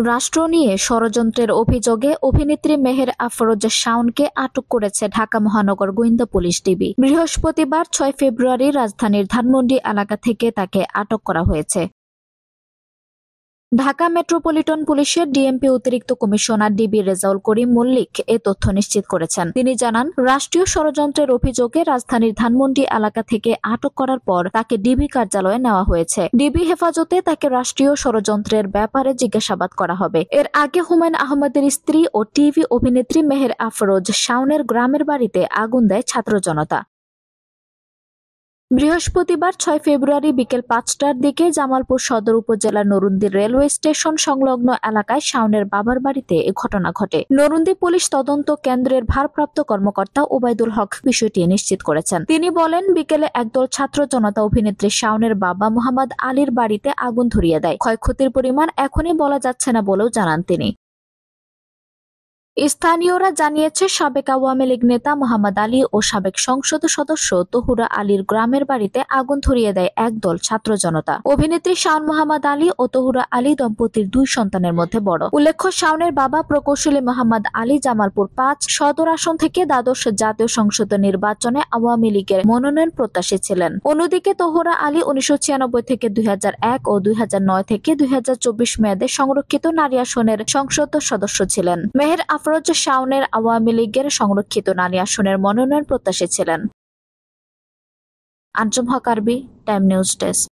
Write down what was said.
রাষ্ট্র নিয়ে ষড়যন্ত্রের অভিযোগে অভিনেত্রী মেহের আফরোজ শাওনকে আটক করেছে ঢাকা মহানগর গোয়েন্দা পুলিশ ডিবি। বৃহস্পতিবার 6 ফেব্রুয়ারি রাজধানীর ধানমন্ডি এলাকা থেকে তাকে আটক করা হয়েছে। ঢাকা মেট্রোপলিটন পুলিশের ডিএমপি অতিরিক্ত কমিশনার ডিবি রেজাউল করিম মল্লিক এ তথ্য নিশ্চিত করেছেন। তিনি জানান, রাষ্ট্রীয় ষড়যন্ত্রের অভিযোগে রাজধানীর ধানমন্ডি এলাকা থেকে আটক করার পর তাকে ডিবি কার্যালয়ে নেওয়া হয়েছে। ডিবি হেফাজতে তাকে রাষ্ট্রীয় ষড়যন্ত্রের ব্যাপারে জিজ্ঞাসাবাদ করা হবে। এর আগে হুমায়ুন আহমেদের স্ত্রী ও টিভি অভিনেত্রী মেহের আফরোজ শাওনের গ্রামের বাড়িতে আগুন দেয় ছাত্র জনতা। বৃহস্পতিবার 6 ফেব্রুয়ারি বিকেল 5টার দিকে জামালপুর সদর উপজেলার নরুন্দি রেলওয়ে স্টেশন সংলগ্ন এলাকায় শাওনের বাবার বাড়িতে এ ঘটনা ঘটে। নরুন্দি পুলিশ তদন্ত কেন্দ্রের ভারপ্রাপ্ত কর্মকর্তা ওবায়দুল হক বিষয়টি নিশ্চিত করেছেন। তিনি বলেন, বিকেলে একদল ছাত্র জনতা অভিনেত্রী শাওনের বাবা মোহাম্মদ আলীর বাড়িতে আগুন ধরিয়ে দেয়। ক্ষয়ক্ষতির পরিমাণ এখনই বলা যাচ্ছে না বলেও জানান তিনি। স্থানীয়রা জানিয়েছে, সাবেক আওয়ামী লীগ নেতা মোহাম্মদ আলী ও সাবেক সংসদ সদস্য তহুরা আলীর গ্রামের বাড়িতে আগুন ধরিয়ে দেয় একদল ছাত্র জনতা। অভিনেত্রী শাওন মোহাম্মদ আলী ও তহুরা আলী দম্পতির 2 সন্তানের মধ্যে বড়। উল্লেখ্য, শাওনের বাবা প্রকৌশলী মোহাম্মদ আলী জামালপুর 5 সদর আসন থেকে দ্বাদশ জাতীয় সংসদ নির্বাচনে আওয়ামী লীগের মনোনয়ন প্রত্যাশী ছিলেন। অন্যদিকে তহুরা আলী 1996 থেকে 2001 ও 2009 থেকে 2024 মেয়াদে সংরক্ষিত নারী আসনের সংসদ সদস্য ছিলেন। মেহের আফরোজ শাওনের আওয়ামী লীগের সংরক্ষিত নারী আসনের মনোনয়ন প্রত্যাশী ছিলেন। আঞ্জুম হক আরবি, টাইম নিউজ ডেস্ক।